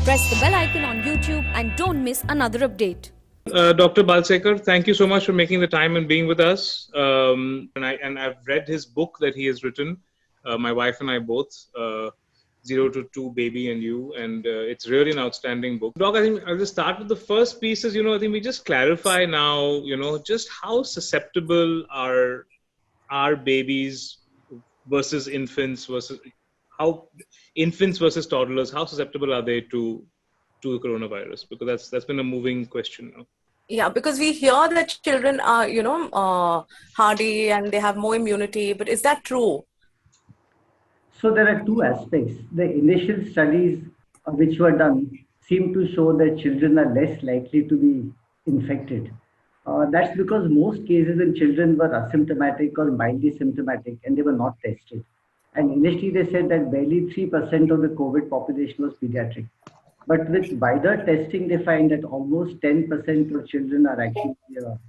Press the bell icon on YouTube and don't miss another update. Dr. Balsekar, thank you so much for making the time and being with us. And I've read his book that he has written, my wife and I both, Zero to Two, Baby and You, and it's really an outstanding book. Doc, I think I'll just start with the first pieces. I think we just clarify now, just how susceptible are babies versus infants versus how infants versus toddlers, how susceptible are they to the coronavirus? Because that's been a moving question now. Yeah, because we hear that children are, hardy and they have more immunity, but is that true? So there are two aspects. The initial studies which were done seem to show that children are less likely to be infected. That's because most cases in children were asymptomatic or mildly symptomatic and they were not tested. And initially they said that barely 3% of the COVID population was pediatric. But with wider testing, they find that almost 10% of children are actually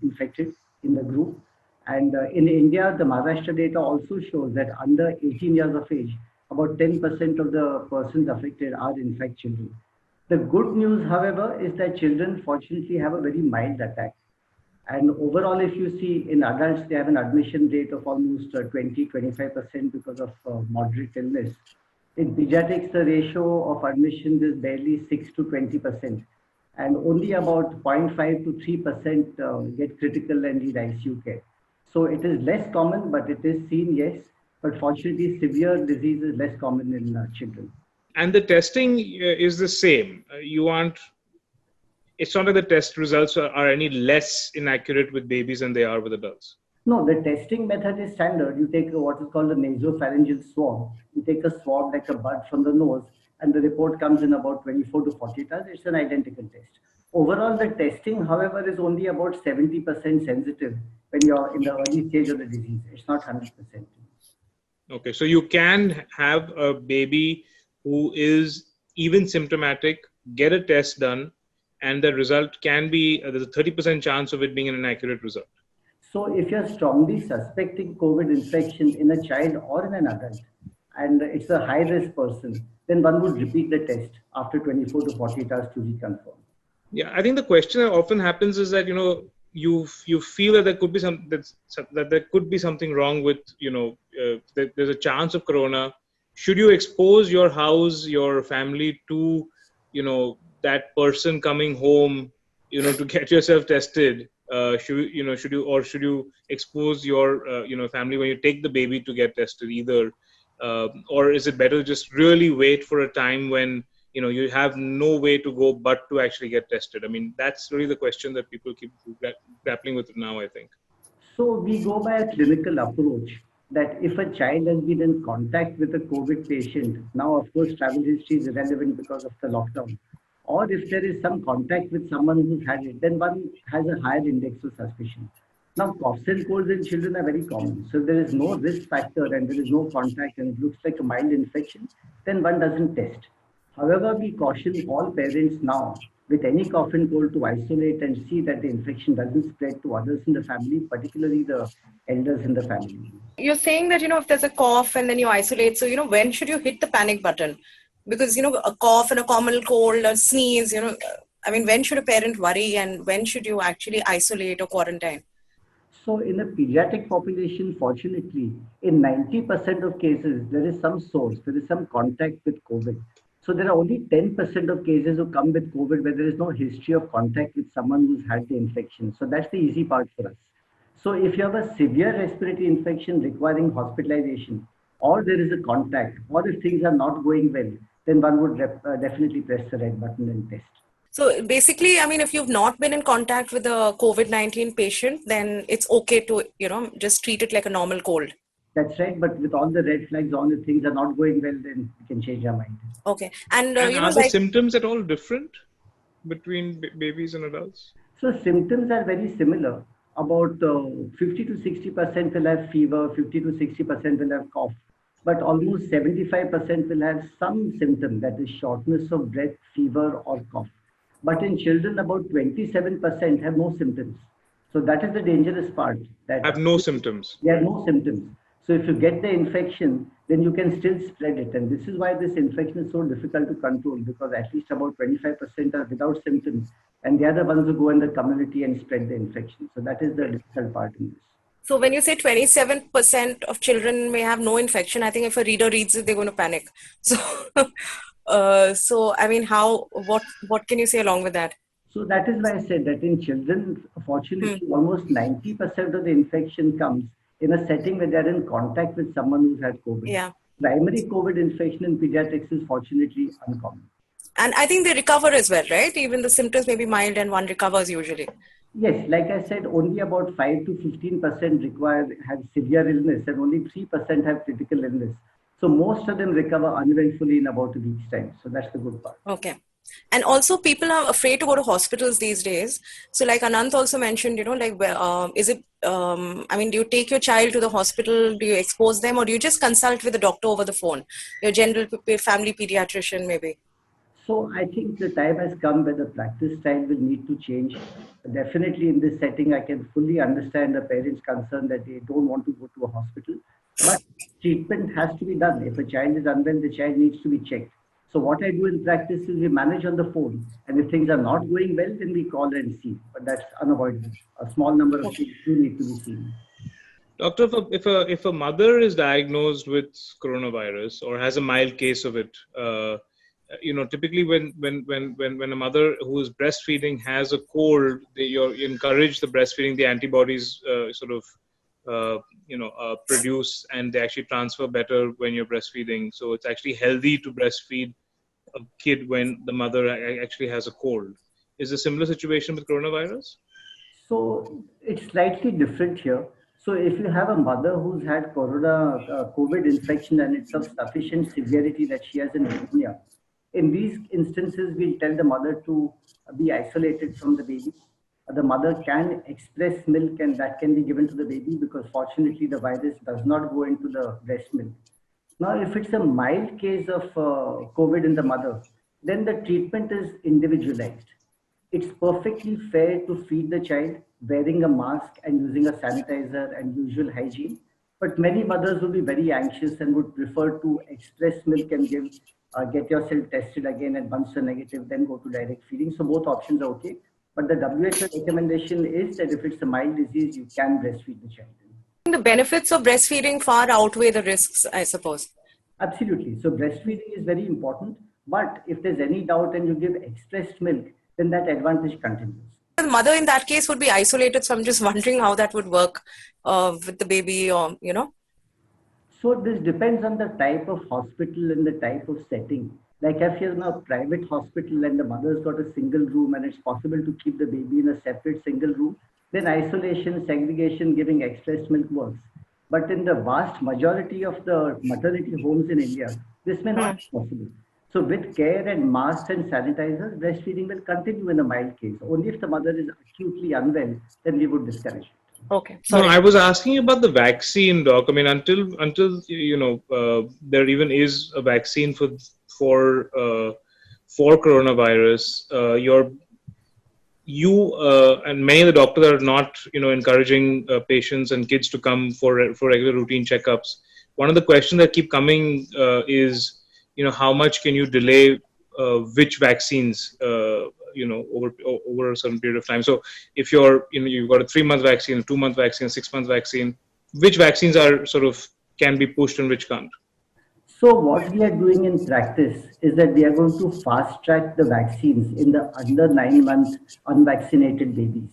infected in the group. And in India, the Maharashtra data also shows that under 18 years of age, about 10% of the persons affected are in fact children. The good news, however, is that children fortunately have a very mild attack. And overall, if you see in adults, they have an admission rate of almost 20-25% because of moderate illness. In pediatrics, the ratio of admissions is barely 6 to 20%, and only about 0.5 to 3% get critical and need ICU care. So it is less common, but it is seen, yes. But fortunately, severe disease is less common in children. And the testing is the same. It's not like the test results are any less inaccurate with babies than they are with adults. No, the testing method is standard. You take what is called a nasopharyngeal swab. You take a swab like a bud from the nose, and the report comes in about 24 to 48 hours. It's an identical test. Overall, the testing, however, is only about 70% sensitive when you're in the early stage of the disease. It's not 100%. Okay, so you can have a baby who is even symptomatic, get a test done, and the result can be, there's a 30% chance of it being an inaccurate result. So if you're strongly suspecting COVID infection in a child or in an adult, and it's a high-risk person, then one would repeat the test after 24 to 48 hours to reconfirm. Yeah, I think the question that often happens is that, you feel that there could be that there could be something wrong with, that there's a chance of corona. Should you expose your house, your family to, that person coming home, to get yourself tested? Should you expose your family when you take the baby to get tested either? Or is it better to just really wait for a time when, you have no way to go but to actually get tested? I mean, that's really the question that people keep grappling with now, I think. So we go by a clinical approach that if a child has been in contact with a COVID patient, now of course travel history is irrelevant because of the lockdown, or if there is some contact with someone who's had it, then one has a higher index of suspicion. Now, coughs and colds in children are very common. So if there is no risk factor and there is no contact and it looks like a mild infection, then one doesn't test. However, we caution all parents now with any cough and cold to isolate and see that the infection doesn't spread to others in the family, particularly the elders in the family. You're saying that, if there's a cough and then you isolate, so, when should you hit the panic button? Because, a cough and a common cold or sneeze, when should a parent worry and when should you actually isolate or quarantine? So in the pediatric population, fortunately, in 90% of cases, there is some source, there is some contact with COVID. So there are only 10% of cases who come with COVID where there is no history of contact with someone who's had the infection. So that's the easy part for us. So if you have a severe respiratory infection requiring hospitalization, or there is a contact, or if things are not going well, then one would definitely press the red button and test. So basically, if you've not been in contact with a COVID-19 patient, then it's okay to, just treat it like a normal cold. That's right. But with all the red flags on, if things are not going well, then we can change our mind. Okay. And are the symptoms at all different between babies and adults? So symptoms are very similar. About 50 to 60% will have fever, 50 to 60% will have cough. But almost 75% will have some symptom, that is shortness of breath, fever or cough. But in children, about 27% have no symptoms. So that is the dangerous part. That have no symptoms. They have no symptoms. So if you get the infection, then you can still spread it. And this is why this infection is so difficult to control, because at least about 25% are without symptoms, and they are the ones who go in the community and spread the infection. So that is the difficult part in this. So when you say 27% of children may have no infection, I think if a reader reads it, they're going to panic. So, so I mean, what can you say along with that? So that is why I said that in children, fortunately, almost 90% of the infection comes in a setting where they're in contact with someone who's had COVID. Yeah. Primary COVID infection in pediatrics is fortunately uncommon. And I think they recover as well, right? Even the symptoms may be mild and one recovers usually. Yes, like I said, only about 5 to 15% have severe illness, and only 3% have critical illness. So most of them recover uneventfully in about a week's time. So that's the good part. Okay. And also people are afraid to go to hospitals these days. So like Anant also mentioned, is it, I mean, do you take your child to the hospital? Do you expose them, or do you just consult with the doctor over the phone? Your general family pediatrician maybe? So I think the time has come where the practice style will need to change. Definitely in this setting, I can fully understand the parents' concern that they don't want to go to a hospital. But treatment has to be done. If a child is unwell, the child needs to be checked. So what I do in practice is we manage on the phone. And if things are not going well, then we call and see. But that's unavoidable. A small number of things do need to be seen. Doctor, if a mother is diagnosed with coronavirus or has a mild case of it, typically when a mother who is breastfeeding has a cold, you encourage the breastfeeding, the antibodies produce, and they actually transfer better when you're breastfeeding. So it's actually healthy to breastfeed a kid when the mother actually has a cold. Is a similar situation with coronavirus? So it's slightly different here. So if you have a mother who's had COVID infection and it's of sufficient severity that she has an pneumonia, in these instances, we'll tell the mother to be isolated from the baby. The mother can express milk, and that can be given to the baby, because fortunately the virus does not go into the breast milk. Now, if it's a mild case of COVID in the mother, then the treatment is individualized. It's perfectly fair to feed the child wearing a mask and using a sanitizer and usual hygiene. But many mothers will be very anxious and would prefer to express milk and get yourself tested again, and once you're negative, then go to direct feeding. So both options are okay. But the WHO recommendation is that if it's a mild disease, you can breastfeed the child. The benefits of breastfeeding far outweigh the risks, I suppose. Absolutely. So breastfeeding is very important. But if there's any doubt and you give expressed milk, then that advantage continues. The mother in that case would be isolated. So I'm just wondering how that would work with the baby, or. So this depends on the type of hospital and the type of setting. Like if you're in a private hospital and the mother's got a single room and it's possible to keep the baby in a separate single room, then isolation, segregation, giving express milk works. But in the vast majority of the maternity homes in India, this may not be possible. So with care and masks and sanitizers, breastfeeding will continue in a mild case. Only if the mother is acutely unwell, then we would discourage it. Okay. So I was asking about the vaccine, Doc. I mean, until there even is a vaccine for coronavirus, you and many of the doctors are not encouraging patients and kids to come for regular routine checkups. One of the questions that keep coming is how much can you delay which vaccines over a certain period of time. So if you've got a 3-month vaccine, a 2-month vaccine, a 6-month vaccine, which vaccines are can be pushed and which can't? So what we are doing in practice is that we are going to fast track the vaccines in the under 9-month unvaccinated babies.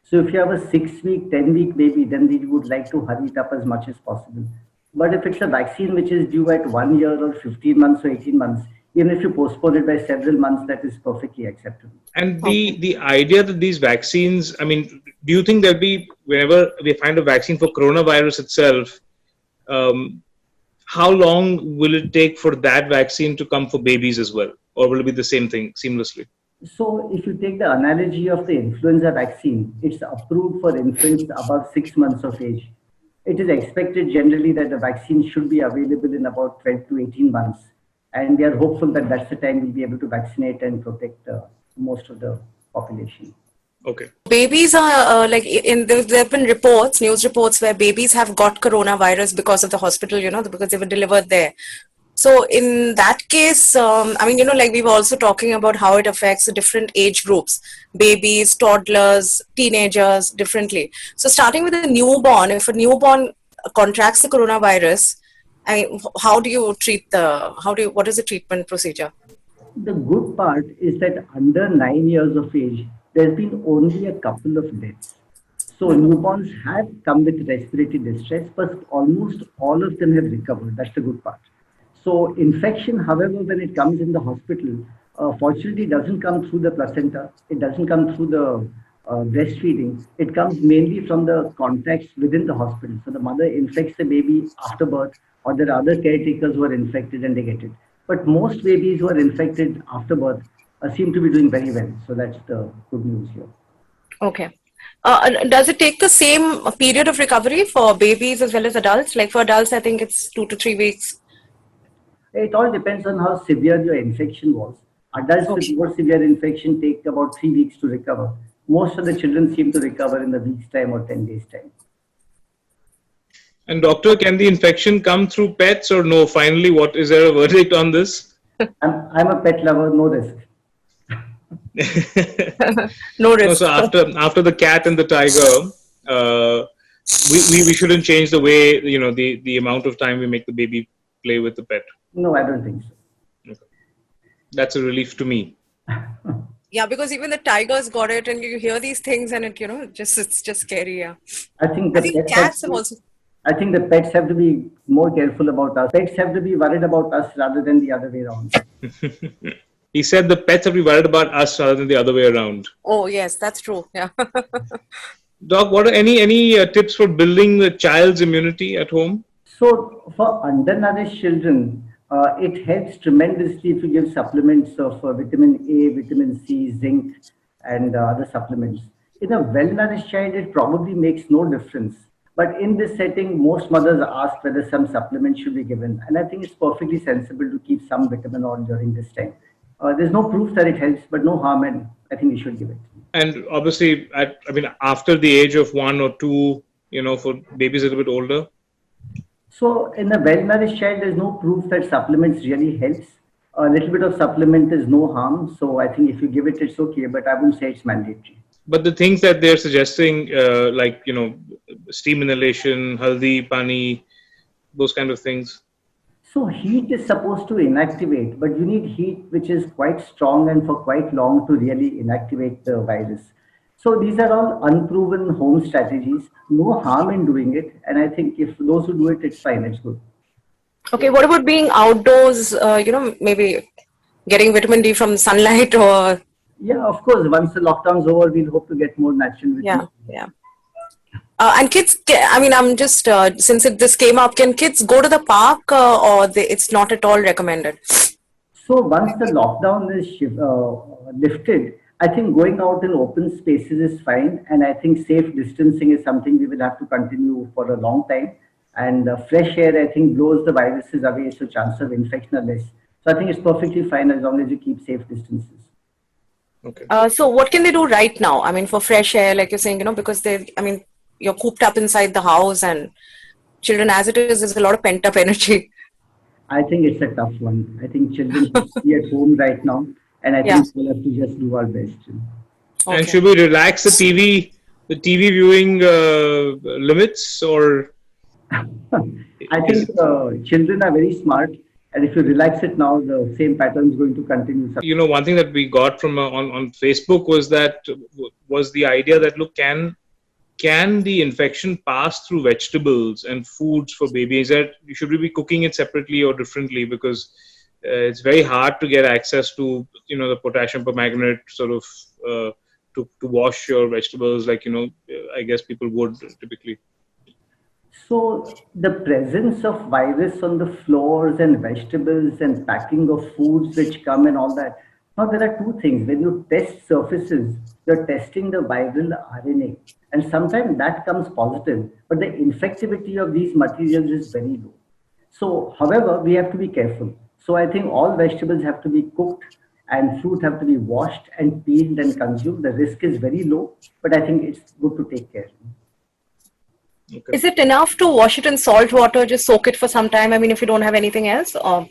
So if you have a 6-week, 10-week baby, then we would like to hurry it up as much as possible. But if it's a vaccine which is due at 1 year or 15 months or 18 months, even if you postpone it by several months, that is perfectly acceptable. And the idea that these vaccines, I mean, do you think there'll be, whenever we find a vaccine for coronavirus itself, how long will it take for that vaccine to come for babies as well? Or will it be the same thing seamlessly? So if you take the analogy of the influenza vaccine, it's approved for infants above 6 months of age. It is expected generally that the vaccine should be available in about 12 to 18 months. And we are hopeful that that's the time we'll be able to vaccinate and protect most of the population. Okay. Babies are there have been news reports where babies have got coronavirus because of the hospital, because they were delivered there. So in that case, like we were also talking about how it affects the different age groups, babies, toddlers, teenagers differently. So starting with a newborn, if a newborn contracts the coronavirus, how do you what is the treatment procedure? The good part is that under 9 years of age, there's been only a couple of deaths. So newborns have come with respiratory distress, but almost all of them have recovered. That's the good part. So infection, however, when it comes in the hospital, fortunately doesn't come through the placenta. It doesn't come through the breastfeeding. It comes mainly from the contacts within the hospital. So the mother infects the baby after birth, or there are other caretakers who are infected and they get it. But most babies who are infected after birth seem to be doing very well. So that's the good news here. Okay. Does it take the same period of recovery for babies as well as adults? Like for adults, I think it's 2 to 3 weeks. It all depends on how severe your infection was. Adults with Okay. more severe infection take about 3 weeks to recover. Most of the children seem to recover in a week's time or 10 days' time. And doctor, can the infection come through pets or no? Finally, what is there a verdict on this? I'm a pet lover, no risk. No No, risk. so after the cat and the tiger, we shouldn't change the way the amount of time we make the baby play with the pet. No, I don't think so. That's a relief to me. Yeah, because even the tigers got it, and you hear these things, and it's just scary. Yeah, I think I the think pets cats have also. I think the pets have to be more careful about us. Pets have to be worried about us rather than the other way around. He said the pets have to be worried about us rather than the other way around. Oh yes, that's true. Yeah. Doc, what are any tips for building the child's immunity at home? So for undernourished children, it helps tremendously if you give supplements of vitamin A, vitamin C, zinc, and other supplements. In a well-nourished child, it probably makes no difference. But in this setting, most mothers ask whether some supplement should be given. And I think it's perfectly sensible to keep some vitamin on during this time. There's no proof that it helps, but no harm, and I think we should give it. And obviously, after the age of 1 or 2, for babies a little bit older. So in a well-nourished child, there's no proof that supplements really helps. A little bit of supplement is no harm. So I think if you give it, it's okay, but I wouldn't say it's mandatory. But the things that they're suggesting, steam inhalation, haldi, pani, those kind of things. So heat is supposed to inactivate, but you need heat which is quite strong and for quite long to really inactivate the virus. So these are all unproven home strategies. No harm in doing it. And I think if those who do it, it's fine. It's good. Okay. What about being outdoors? Maybe getting vitamin D from sunlight or. Yeah, of course. Once the lockdown's over, we'll hope to get more natural vitamin. Yeah. And kids, I'm just, since this came up, can kids go to the park it's not at all recommended? So once the lockdown is lifted, I think going out in open spaces is fine. And I think safe distancing is something we will have to continue for a long time. And fresh air, I think, blows the viruses away, so chances of infection are less. So I think it's perfectly fine as long as you keep safe distances. Okay. So what can they do right now? For fresh air, like you're saying, because you're cooped up inside the house, and children as it is, there's a lot of pent up energy. I think it's a tough one. I think children should be at home right now, and I think we'll have to just do our best. Okay. And should we relax the TV viewing limits, or? I think children are very smart, and if you relax it now, the same pattern is going to continue. One thing that we got from on Facebook was the idea that, look, can the infection pass through vegetables and foods for babies? That should we be cooking it separately or differently? Because it's very hard to get access to the potassium permanganate sort of to wash your vegetables like I guess people would typically. So the presence of virus on the floors and vegetables and packing of foods which come and all that. Now there are two things. When you test surfaces, you're testing the viral RNA. And sometimes that comes positive, but the infectivity of these materials is very low. So, however, we have to be careful. So I think all vegetables have to be cooked and fruit have to be washed and peeled and consumed. The risk is very low, but I think it's good to take care. Okay. Is it enough to wash it in salt water, just soak it for some time? I mean, if you don't have anything else, or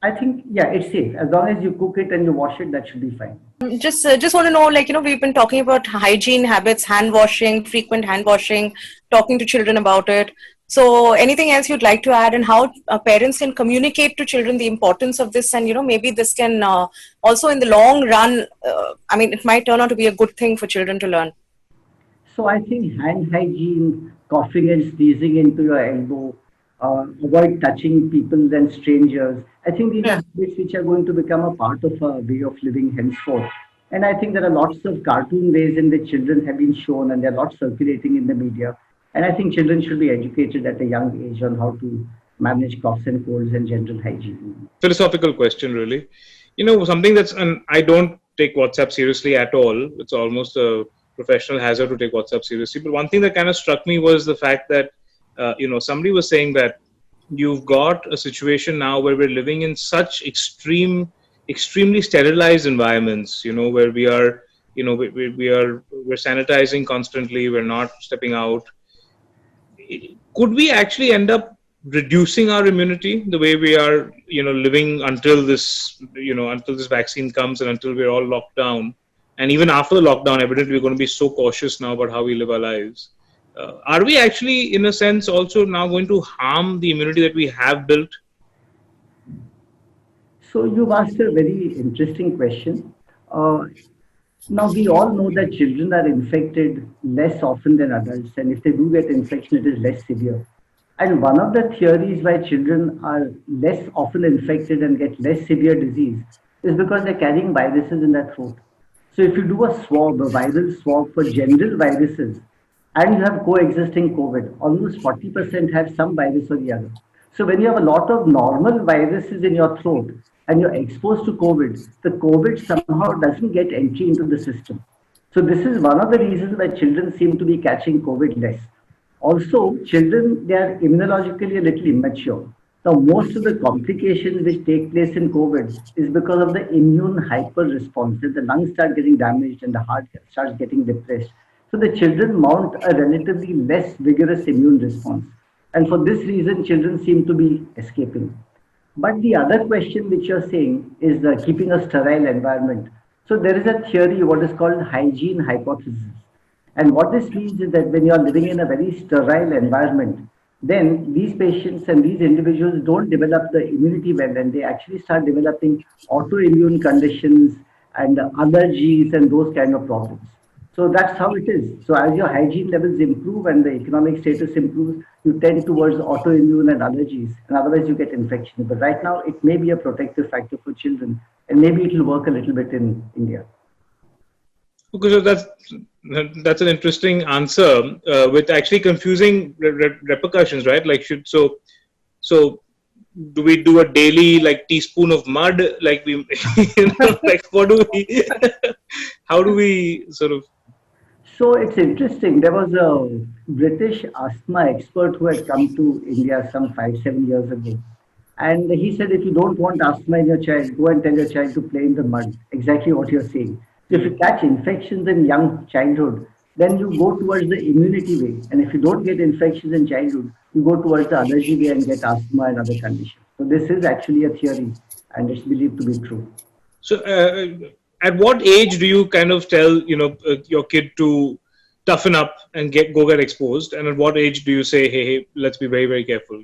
I think, yeah, it's safe. As long as you cook it and you wash it, that should be fine. just want to know, like, we've been talking about hygiene habits, hand washing, frequent hand washing, talking to children about it. So anything else you'd like to add, and how parents can communicate to children the importance of this, and maybe this can also in the long run, I mean, it might turn out to be a good thing for children to learn. So I think hand hygiene, coughing and sneezing into your elbow, avoid touching people and strangers. I think these are habits which are going to become a part of our way of living henceforth. And I think there are lots of cartoon ways in which children have been shown, and there are lots circulating in the media. And I think children should be educated at a young age on how to manage coughs and colds and general hygiene. Philosophical question, really. Something and I don't take WhatsApp seriously at all. It's almost a professional hazard to take WhatsApp seriously. But one thing that kind of struck me was the fact that, somebody was saying that you've got a situation now where we're living in such extremely sterilized environments, where we are, we're sanitizing constantly, we're not stepping out. Could we actually end up reducing our immunity the way we are, living until this vaccine comes and until we're all locked down? And even after the lockdown, evidently we're going to be so cautious now about how we live our lives. Are we actually, in a sense, also now going to harm the immunity that we have built? So you've asked a very interesting question. Now, we all know that children are infected less often than adults, and if they do get infection, it is less severe. And one of the theories why children are less often infected and get less severe disease is because they're carrying viruses in their throat. So if you do a viral swab for general viruses, and you have coexisting COVID, almost 40% have some virus or the other. So when you have a lot of normal viruses in your throat and you're exposed to COVID, the COVID somehow doesn't get entry into the system. So this is one of the reasons why children seem to be catching COVID less. Also, children, they are immunologically a little immature. Now, most of the complications which take place in COVID is because of the immune hyper response. The lungs start getting damaged and the heart starts getting depressed. So the children mount a relatively less vigorous immune response. And for this reason, children seem to be escaping. But the other question which you're saying is keeping a sterile environment. So there is a theory, what is called hygiene hypothesis. And what this means is that when you're living in a very sterile environment, then these patients and these individuals don't develop the immunity well, and they actually start developing autoimmune conditions and allergies and those kind of problems. So that's how it is. So as your hygiene levels improve and the economic status improves, you tend towards autoimmune and allergies, and otherwise you get infection. But right now, it may be a protective factor for children, and maybe it will work a little bit in India. Okay, so that's an interesting answer with actually confusing repercussions, right? Like, so do we do a daily teaspoon of mud? Like we, what do we? How do we sort of? So it's interesting. There was a British asthma expert who had come to India some 5-7 years ago. And he said, if you don't want asthma in your child, go and tell your child to play in the mud. Exactly what you're saying. So if you catch infections in young childhood, then you go towards the immunity way. And if you don't get infections in childhood, you go towards the allergy way and get asthma and other conditions. So this is actually a theory, and it's believed to be true. So at what age do you kind of tell your kid to toughen up and go get exposed, and at what age do you say, hey, let's be very, very careful?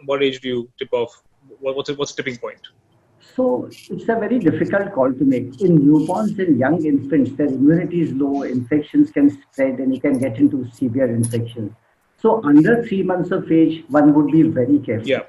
What age do you tip off? What's the tipping point? So it's a very difficult call to make. In newborns and young infants, their immunity is low, infections can spread, and you can get into severe infections. So under 3 months of age, one would be very careful. Yeah.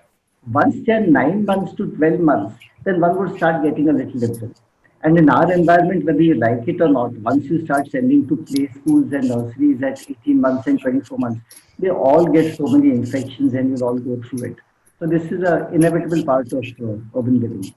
Once they're 9 months to 12 months, then one would start getting a little liberal. And in our environment, whether you like it or not, once you start sending to play schools and nurseries at 18 months and 24 months, they all get so many infections and you'll all go through it. So this is an inevitable part of urban living.